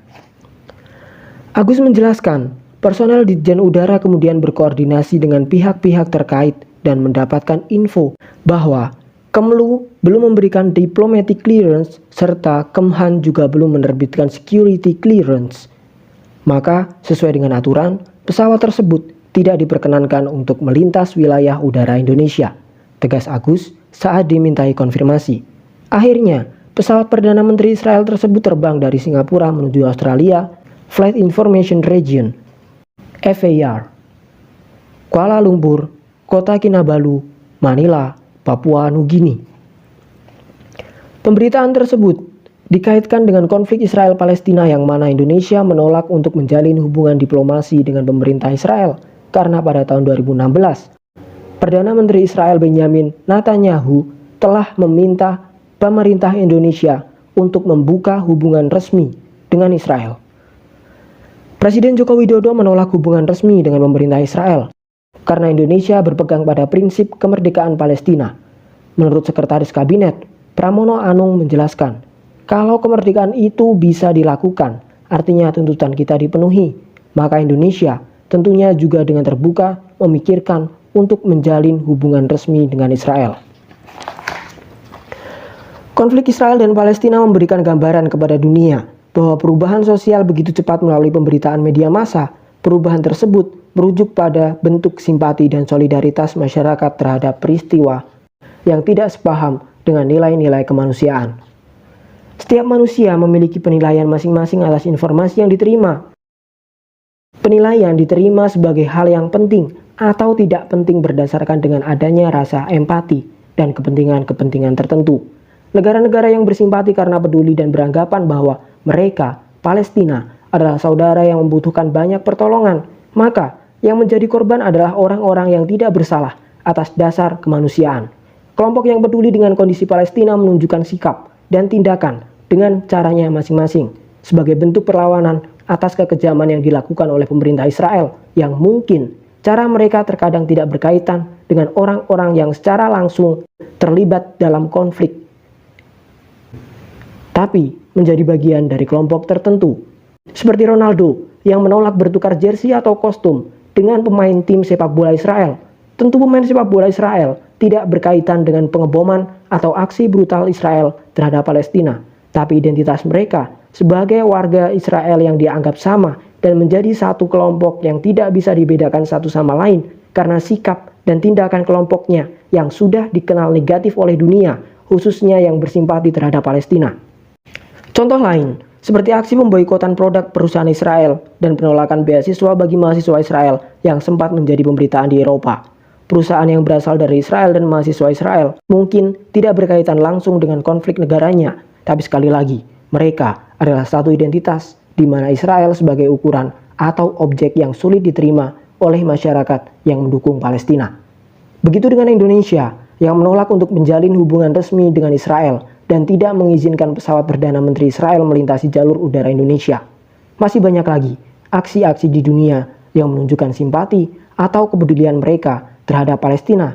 Agus menjelaskan, personel Ditjen Udara kemudian berkoordinasi dengan pihak-pihak terkait dan mendapatkan info bahwa Kemlu belum memberikan diplomatic clearance serta Kemhan juga belum menerbitkan security clearance. Maka, sesuai dengan aturan, pesawat tersebut tidak diperkenankan untuk melintas wilayah udara Indonesia, tegas Agus saat dimintai konfirmasi. Akhirnya, pesawat Perdana Menteri Israel tersebut terbang dari Singapura menuju Australia, Flight Information Region, FAR, Kuala Lumpur, Kota Kinabalu, Manila, Papua Nugini. Pemberitaan tersebut dikaitkan dengan konflik Israel-Palestina yang mana Indonesia menolak untuk menjalin hubungan diplomasi dengan pemerintah Israel karena pada tahun 2016, Perdana Menteri Israel Benjamin Netanyahu telah meminta pemerintah Indonesia untuk membuka hubungan resmi dengan Israel. Presiden Joko Widodo menolak hubungan resmi dengan pemerintah Israel karena Indonesia berpegang pada prinsip kemerdekaan Palestina. Menurut Sekretaris Kabinet, Pramono Anung menjelaskan, kalau kemerdekaan itu bisa dilakukan, artinya tuntutan kita dipenuhi, maka Indonesia tentunya juga dengan terbuka memikirkan untuk menjalin hubungan resmi dengan Israel. Konflik Israel dan Palestina memberikan gambaran kepada dunia bahwa perubahan sosial begitu cepat melalui pemberitaan media massa. Perubahan tersebut merujuk pada bentuk simpati dan solidaritas masyarakat terhadap peristiwa yang tidak sepaham dengan nilai-nilai kemanusiaan. Setiap manusia memiliki penilaian masing-masing atas informasi yang diterima. Penilaian diterima sebagai hal yang penting atau tidak penting berdasarkan dengan adanya rasa empati dan kepentingan-kepentingan tertentu. Negara-negara yang bersimpati karena peduli dan beranggapan bahwa mereka, Palestina, adalah saudara yang membutuhkan banyak pertolongan, maka yang menjadi korban adalah orang-orang yang tidak bersalah atas dasar kemanusiaan. Kelompok yang peduli dengan kondisi Palestina menunjukkan sikap dan tindakan dengan caranya masing-masing sebagai bentuk perlawanan atas kekejaman yang dilakukan oleh pemerintah Israel yang mungkin cara mereka terkadang tidak berkaitan dengan orang-orang yang secara langsung terlibat dalam konflik, tapi menjadi bagian dari kelompok tertentu. Seperti Ronaldo yang menolak bertukar jersey atau kostum dengan pemain tim sepak bola Israel. Tentu pemain sepak bola Israel tidak berkaitan dengan pengeboman atau aksi brutal Israel terhadap Palestina, tapi identitas mereka sebagai warga Israel yang dianggap sama dan menjadi satu kelompok yang tidak bisa dibedakan satu sama lain karena sikap dan tindakan kelompoknya yang sudah dikenal negatif oleh dunia, khususnya yang bersimpati terhadap Palestina. Contoh lain, seperti aksi memboikotan produk perusahaan Israel dan penolakan beasiswa bagi mahasiswa Israel yang sempat menjadi pemberitaan di Eropa. Perusahaan yang berasal dari Israel dan mahasiswa Israel mungkin tidak berkaitan langsung dengan konflik negaranya, tapi sekali lagi, mereka adalah satu identitas di mana Israel sebagai ukuran atau objek yang sulit diterima oleh masyarakat yang mendukung Palestina. Begitu dengan Indonesia yang menolak untuk menjalin hubungan resmi dengan Israel dan tidak mengizinkan pesawat Perdana Menteri Israel melintasi jalur udara Indonesia. Masih banyak lagi aksi-aksi di dunia yang menunjukkan simpati atau kepedulian mereka terhadap Palestina.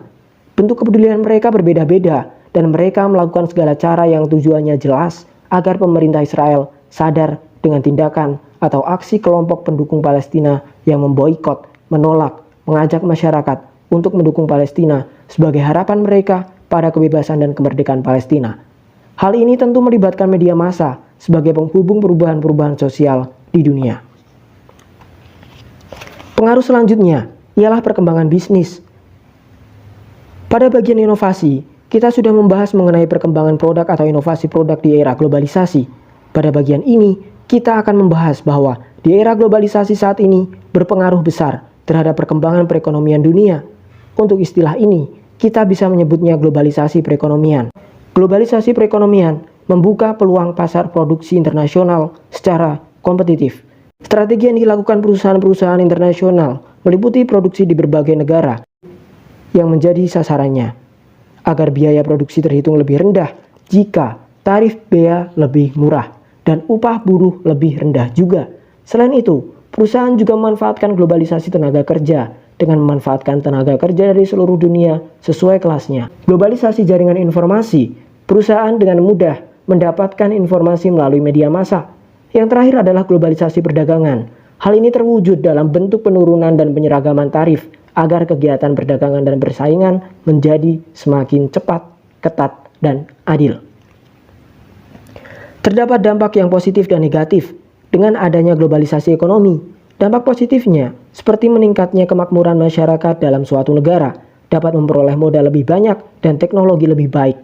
Bentuk kepedulian mereka berbeda-beda dan mereka melakukan segala cara yang tujuannya jelas agar pemerintah Israel sadar dengan tindakan atau aksi kelompok pendukung Palestina yang memboikot, menolak, mengajak masyarakat untuk mendukung Palestina sebagai harapan mereka pada kebebasan dan kemerdekaan Palestina. Hal ini tentu melibatkan media massa sebagai penghubung perubahan-perubahan sosial di dunia. Pengaruh selanjutnya ialah perkembangan bisnis. Pada bagian inovasi, kita sudah membahas mengenai perkembangan produk atau inovasi produk di era globalisasi. Pada bagian ini, kita akan membahas bahwa di era globalisasi saat ini berpengaruh besar terhadap perkembangan perekonomian dunia. Untuk istilah ini, kita bisa menyebutnya globalisasi perekonomian. Globalisasi perekonomian membuka peluang pasar produksi internasional secara kompetitif. Strategi yang dilakukan perusahaan-perusahaan internasional meliputi produksi di berbagai negara yang menjadi sasarannya, agar biaya produksi terhitung lebih rendah jika tarif bea lebih murah dan upah buruh lebih rendah juga. Selain itu, perusahaan juga memanfaatkan globalisasi tenaga kerja dengan memanfaatkan tenaga kerja dari seluruh dunia sesuai kelasnya. Globalisasi jaringan informasi, perusahaan dengan mudah mendapatkan informasi melalui media massa. Yang terakhir adalah globalisasi perdagangan. Hal ini terwujud dalam bentuk penurunan dan penyeragaman tarif agar kegiatan perdagangan dan persaingan menjadi semakin cepat, ketat, dan adil. Terdapat dampak yang positif dan negatif dengan adanya globalisasi ekonomi. Dampak positifnya seperti meningkatnya kemakmuran masyarakat dalam suatu negara, dapat memperoleh modal lebih banyak dan teknologi lebih baik,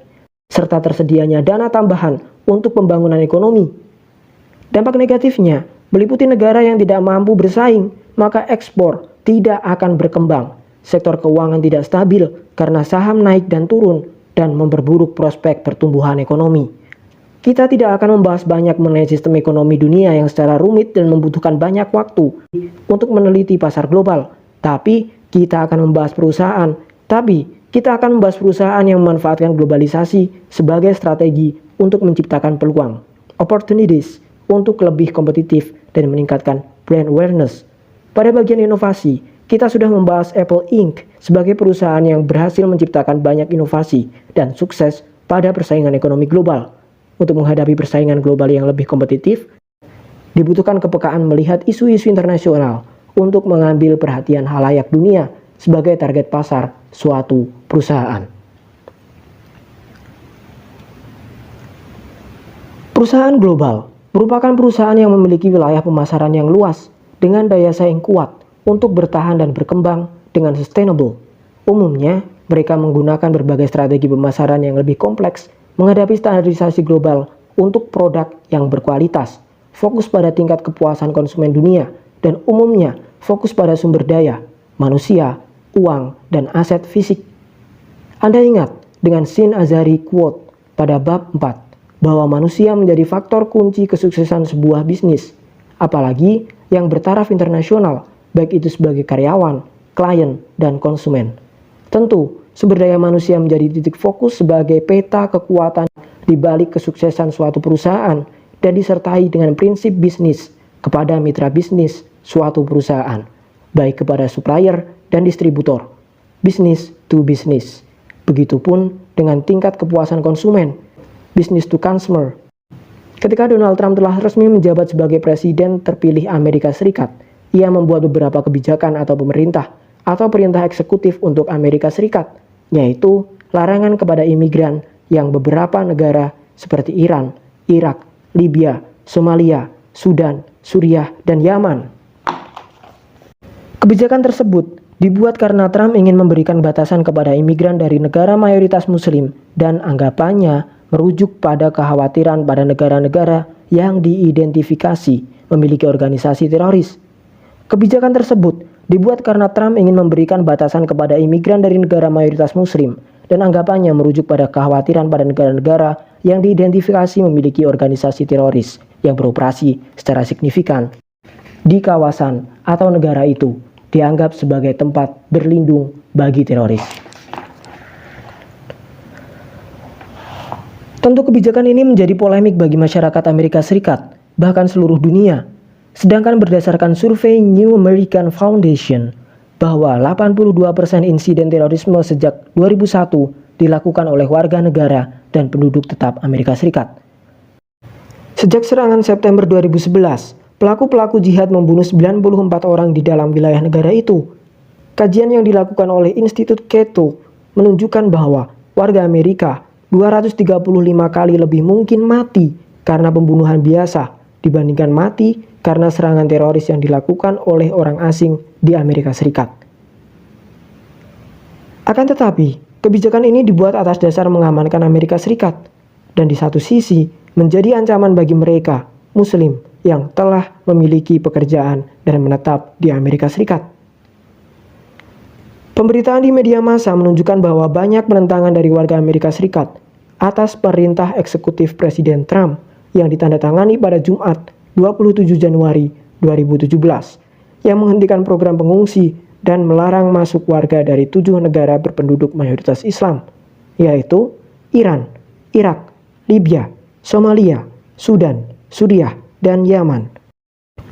serta tersedianya dana tambahan untuk pembangunan ekonomi. Dampak negatifnya meliputi negara yang tidak mampu bersaing, maka ekspor tidak akan berkembang. Sektor keuangan tidak stabil karena saham naik dan turun dan memperburuk prospek pertumbuhan ekonomi. Kita tidak akan membahas banyak mengenai sistem ekonomi dunia yang secara rumit dan membutuhkan banyak waktu untuk meneliti pasar global. Tapi kita akan membahas perusahaan yang memanfaatkan globalisasi sebagai strategi untuk menciptakan peluang, opportunities untuk lebih kompetitif dan meningkatkan brand awareness. Pada bagian inovasi, kita sudah membahas Apple Inc. sebagai perusahaan yang berhasil menciptakan banyak inovasi dan sukses pada persaingan ekonomi global. Untuk menghadapi persaingan global yang lebih kompetitif, dibutuhkan kepekaan melihat isu-isu internasional untuk mengambil perhatian halayak dunia sebagai target pasar suatu perusahaan. Perusahaan global merupakan perusahaan yang memiliki wilayah pemasaran yang luas dengan daya saing kuat untuk bertahan dan berkembang dengan sustainable. Umumnya, mereka menggunakan berbagai strategi pemasaran yang lebih kompleks menghadapi standarisasi global untuk produk yang berkualitas, fokus pada tingkat kepuasan konsumen dunia, dan umumnya fokus pada sumber daya, manusia, uang, dan aset fisik. Anda ingat dengan Shin Azari quote pada bab 4 bahwa manusia menjadi faktor kunci kesuksesan sebuah bisnis, apalagi yang bertaraf internasional, baik itu sebagai karyawan, klien, dan konsumen. Tentu, sumber daya manusia menjadi titik fokus sebagai peta kekuatan di balik kesuksesan suatu perusahaan dan disertai dengan prinsip bisnis kepada mitra bisnis suatu perusahaan, baik kepada supplier dan distributor, business to business. Begitupun dengan tingkat kepuasan konsumen, business to consumer. Ketika Donald Trump telah resmi menjabat sebagai presiden terpilih Amerika Serikat, ia membuat beberapa kebijakan atau perintah eksekutif untuk Amerika Serikat, yaitu larangan kepada imigran yang beberapa negara seperti Iran, Irak, Libya, Somalia, Sudan, Suriah, dan Yaman. Kebijakan tersebut dibuat karena Trump ingin memberikan batasan kepada imigran dari negara mayoritas muslim dan anggapannya merujuk pada kekhawatiran pada negara-negara yang diidentifikasi memiliki organisasi teroris. Kebijakan tersebut dibuat karena Trump ingin memberikan batasan kepada imigran dari negara mayoritas muslim dan anggapannya merujuk pada kekhawatiran pada negara-negara yang diidentifikasi memiliki organisasi teroris yang beroperasi secara signifikan di kawasan atau negara itu dianggap sebagai tempat berlindung bagi teroris. Tentu kebijakan ini menjadi polemik bagi masyarakat Amerika Serikat, bahkan seluruh dunia. Sedangkan berdasarkan survei New American Foundation, bahwa 82% insiden terorisme sejak 2001 dilakukan oleh warga negara dan penduduk tetap Amerika Serikat. Sejak serangan September 2011, pelaku-pelaku jihad membunuh 94 orang di dalam wilayah negara itu. Kajian yang dilakukan oleh Institut Cato menunjukkan bahwa warga Amerika 235 kali lebih mungkin mati karena pembunuhan biasa dibandingkan mati karena serangan teroris yang dilakukan oleh orang asing di Amerika Serikat. Akan tetapi, Kebijakan ini dibuat atas dasar mengamankan Amerika Serikat, dan di satu sisi menjadi ancaman bagi mereka, Muslim, yang telah memiliki pekerjaan dan menetap di Amerika Serikat. Pemberitaan di media massa menunjukkan bahwa banyak penentangan dari warga Amerika Serikat atas perintah eksekutif Presiden Trump yang ditandatangani pada Jumat 27 Januari 2017 yang menghentikan program pengungsi dan melarang masuk warga dari 7 negara berpenduduk mayoritas Islam, yaitu Iran, Irak, Libya, Somalia, Sudan, Suriah, dan Yaman.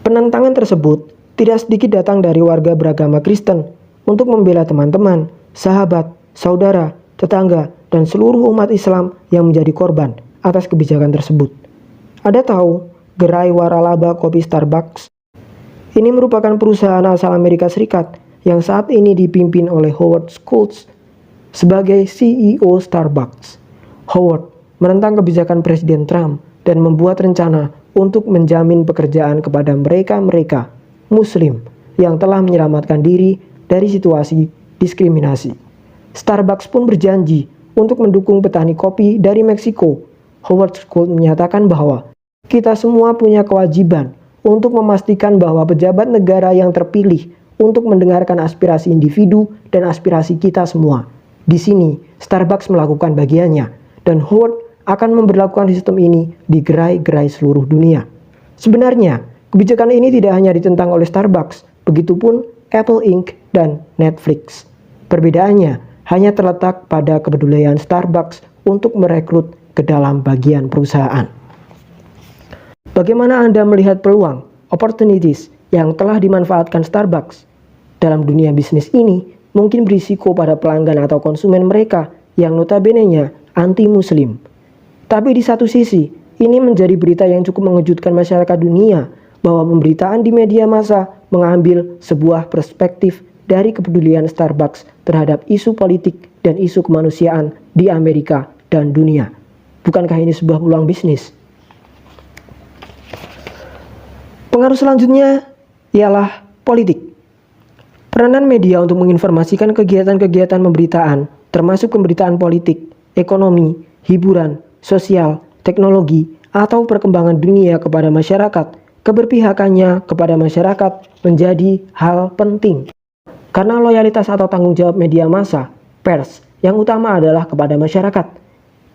Penentangan tersebut tidak sedikit datang dari warga beragama Kristen untuk membela teman-teman, sahabat, saudara, tetangga, dan seluruh umat Islam yang menjadi korban atas kebijakan tersebut. Ada tahu gerai waralaba kopi Starbucks? Ini merupakan perusahaan asal Amerika Serikat yang saat ini dipimpin oleh Howard Schultz sebagai CEO Starbucks. Howard menentang kebijakan Presiden Trump dan membuat rencana untuk menjamin pekerjaan kepada mereka-mereka Muslim yang telah menyelamatkan diri dari situasi diskriminasi. Starbucks pun berjanji untuk mendukung petani kopi dari Meksiko. Howard Schultz menyatakan bahwa kita semua punya kewajiban untuk memastikan bahwa pejabat negara yang terpilih untuk mendengarkan aspirasi individu dan aspirasi kita semua. Di sini, Starbucks melakukan bagiannya, dan Howard akan memberlakukan sistem ini di gerai-gerai seluruh dunia. Sebenarnya, kebijakan ini tidak hanya ditentang oleh Starbucks, begitupun Apple Inc. dan Netflix. Perbedaannya hanya terletak pada kepedulian Starbucks untuk merekrut ke dalam bagian perusahaan. Bagaimana Anda melihat peluang, opportunities, yang telah dimanfaatkan Starbucks? Dalam dunia bisnis ini, mungkin berisiko pada pelanggan atau konsumen mereka yang notabene-nya anti-Muslim. Tapi di satu sisi, ini menjadi berita yang cukup mengejutkan masyarakat dunia bahwa pemberitaan di media massa mengambil sebuah perspektif dari kepedulian Starbucks terhadap isu politik dan isu kemanusiaan di Amerika dan dunia. Bukankah ini sebuah peluang bisnis? Pengaruh selanjutnya ialah politik. Peranan media untuk menginformasikan kegiatan-kegiatan pemberitaan, termasuk pemberitaan politik, ekonomi, hiburan, sosial, teknologi, atau perkembangan dunia kepada masyarakat, keberpihakannya kepada masyarakat menjadi hal penting. Karena loyalitas atau tanggung jawab media massa, pers, yang utama adalah kepada masyarakat.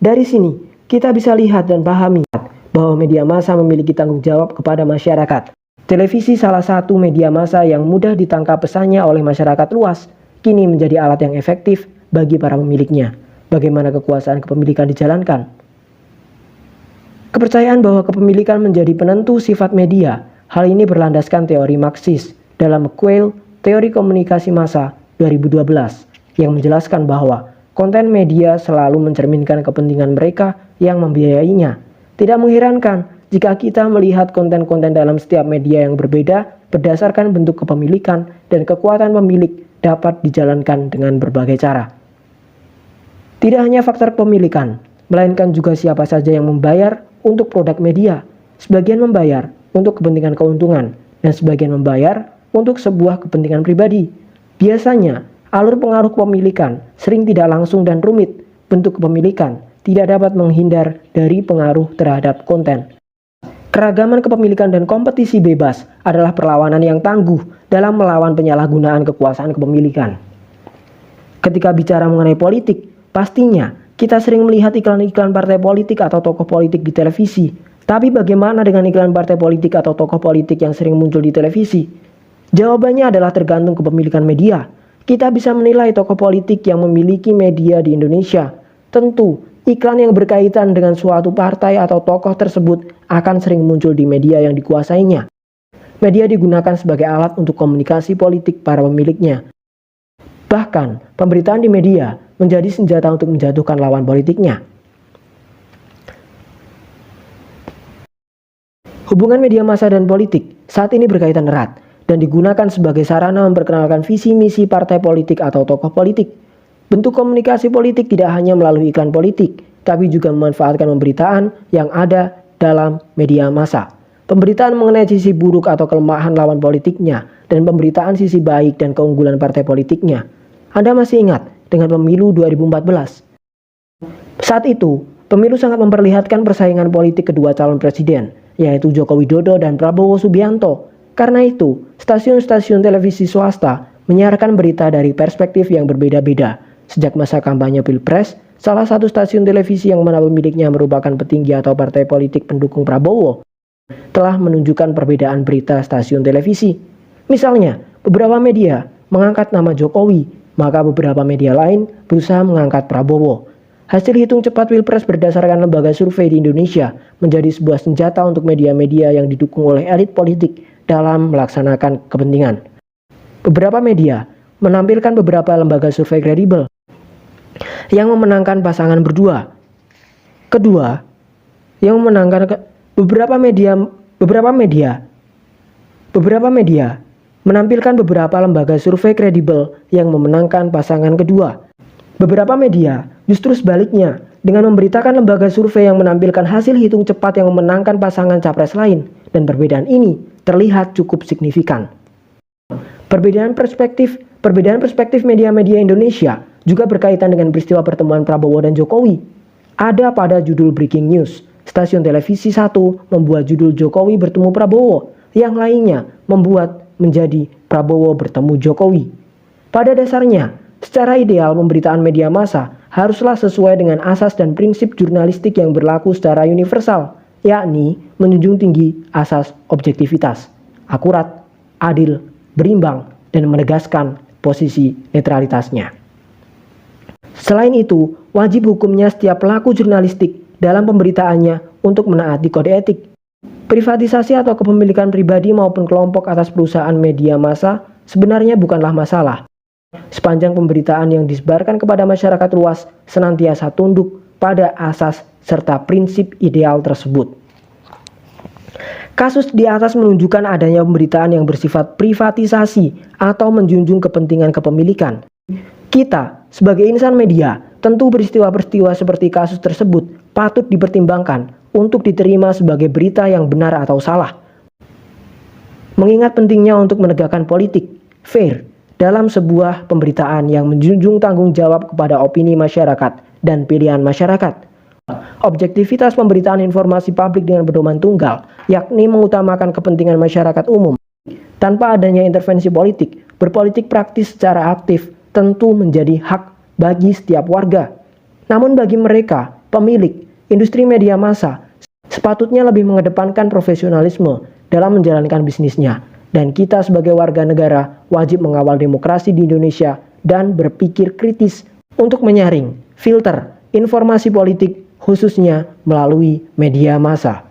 Dari sini, kita bisa lihat dan pahami bahwa media massa memiliki tanggung jawab kepada masyarakat. Televisi, salah satu media massa yang mudah ditangkap pesannya oleh masyarakat luas, kini menjadi alat yang efektif bagi para pemiliknya. Bagaimana kekuasaan kepemilikan dijalankan? Kepercayaan bahwa kepemilikan menjadi penentu sifat media. Hal ini berlandaskan teori Marxis dalam McQuail, Teori Komunikasi Massa 2012, yang menjelaskan bahwa konten media selalu mencerminkan kepentingan mereka yang membiayainya. Tidak mengherankan jika kita melihat konten-konten dalam setiap media yang berbeda berdasarkan bentuk kepemilikan dan kekuatan pemilik dapat dijalankan dengan berbagai cara. Tidak hanya faktor kepemilikan, melainkan juga siapa saja yang membayar untuk produk media. Sebagian membayar untuk kepentingan keuntungan, dan sebagian membayar untuk sebuah kepentingan pribadi. Biasanya, alur pengaruh kepemilikan sering tidak langsung dan rumit. Bentuk kepemilikan tidak dapat menghindar dari pengaruh terhadap konten. Keragaman kepemilikan dan kompetisi bebas adalah perlawanan yang tangguh dalam melawan penyalahgunaan kekuasaan kepemilikan. Ketika bicara mengenai politik, pastinya kita sering melihat iklan-iklan partai politik atau tokoh politik di televisi. Tapi bagaimana dengan iklan partai politik atau tokoh politik yang sering muncul di televisi? Jawabannya adalah tergantung kepemilikan media. Kita bisa menilai tokoh politik yang memiliki media di Indonesia. Tentu, iklan yang berkaitan dengan suatu partai atau tokoh tersebut akan sering muncul di media yang dikuasainya. Media digunakan sebagai alat untuk komunikasi politik para pemiliknya. Bahkan, pemberitaan di media menjadi senjata untuk menjatuhkan lawan politiknya. Hubungan media massa dan politik saat ini berkaitan erat dan digunakan sebagai sarana memperkenalkan visi misi partai politik atau tokoh politik. Bentuk komunikasi politik tidak hanya melalui iklan politik, tapi juga memanfaatkan pemberitaan yang ada dalam media massa. Pemberitaan mengenai sisi buruk atau kelemahan lawan politiknya, dan pemberitaan sisi baik dan keunggulan partai politiknya. Anda masih ingat dengan pemilu 2014. Saat itu, pemilu sangat memperlihatkan persaingan politik kedua calon presiden, yaitu Joko Widodo dan Prabowo Subianto. Karena itu, stasiun-stasiun televisi swasta menyiarkan berita dari perspektif yang berbeda-beda. Sejak masa kampanye Pilpres, salah satu stasiun televisi yang mana pemiliknya merupakan petinggi atau partai politik pendukung Prabowo telah menunjukkan perbedaan berita stasiun televisi. Misalnya, beberapa media mengangkat nama Jokowi, maka beberapa media lain berusaha mengangkat Prabowo. Hasil hitung cepat Pilpres berdasarkan lembaga survei di Indonesia menjadi sebuah senjata untuk media-media yang didukung oleh elit politik dalam melaksanakan kepentingan. Beberapa media menampilkan beberapa lembaga survei kredibel yang memenangkan pasangan berdua. Kedua, yang memenangkan beberapa media menampilkan beberapa lembaga survei kredibel yang memenangkan pasangan kedua. Beberapa media justru sebaliknya dengan memberitakan lembaga survei yang menampilkan hasil hitung cepat yang memenangkan pasangan capres lain, dan perbedaan ini terlihat cukup signifikan. Perbedaan perspektif media-media Indonesia juga berkaitan dengan peristiwa pertemuan Prabowo dan Jokowi. Ada pada judul Breaking News, stasiun televisi satu membuat judul Jokowi bertemu Prabowo, yang lainnya membuat menjadi Prabowo bertemu Jokowi. Pada dasarnya, secara ideal pemberitaan media massa haruslah sesuai dengan asas dan prinsip jurnalistik yang berlaku secara universal, yakni menjunjung tinggi asas objektivitas, akurat, adil, berimbang, dan menegaskan posisi netralitasnya. Selain itu, wajib hukumnya setiap pelaku jurnalistik dalam pemberitaannya untuk menaati kode etik. Privatisasi atau kepemilikan pribadi maupun kelompok atas perusahaan media massa sebenarnya bukanlah masalah, sepanjang pemberitaan yang disebarkan kepada masyarakat luas senantiasa tunduk pada asas serta prinsip ideal tersebut. Kasus di atas menunjukkan adanya pemberitaan yang bersifat privatisasi atau menjunjung kepentingan kepemilikan. Kita, sebagai insan media, tentu peristiwa-peristiwa seperti kasus tersebut patut dipertimbangkan untuk diterima sebagai berita yang benar atau salah. Mengingat pentingnya untuk menegakkan politik fair dalam sebuah pemberitaan yang menjunjung tanggung jawab kepada opini masyarakat dan pilihan masyarakat. Objektivitas pemberitaan informasi publik dengan pedoman tunggal, yakni mengutamakan kepentingan masyarakat umum. Tanpa adanya intervensi politik, berpolitik praktis secara aktif tentu menjadi hak bagi setiap warga. Namun bagi mereka, pemilik industri media massa, sepatutnya lebih mengedepankan profesionalisme dalam menjalankan bisnisnya. Dan kita sebagai warga negara wajib mengawal demokrasi di Indonesia dan berpikir kritis untuk menyaring, filter informasi politik khususnya melalui media massa.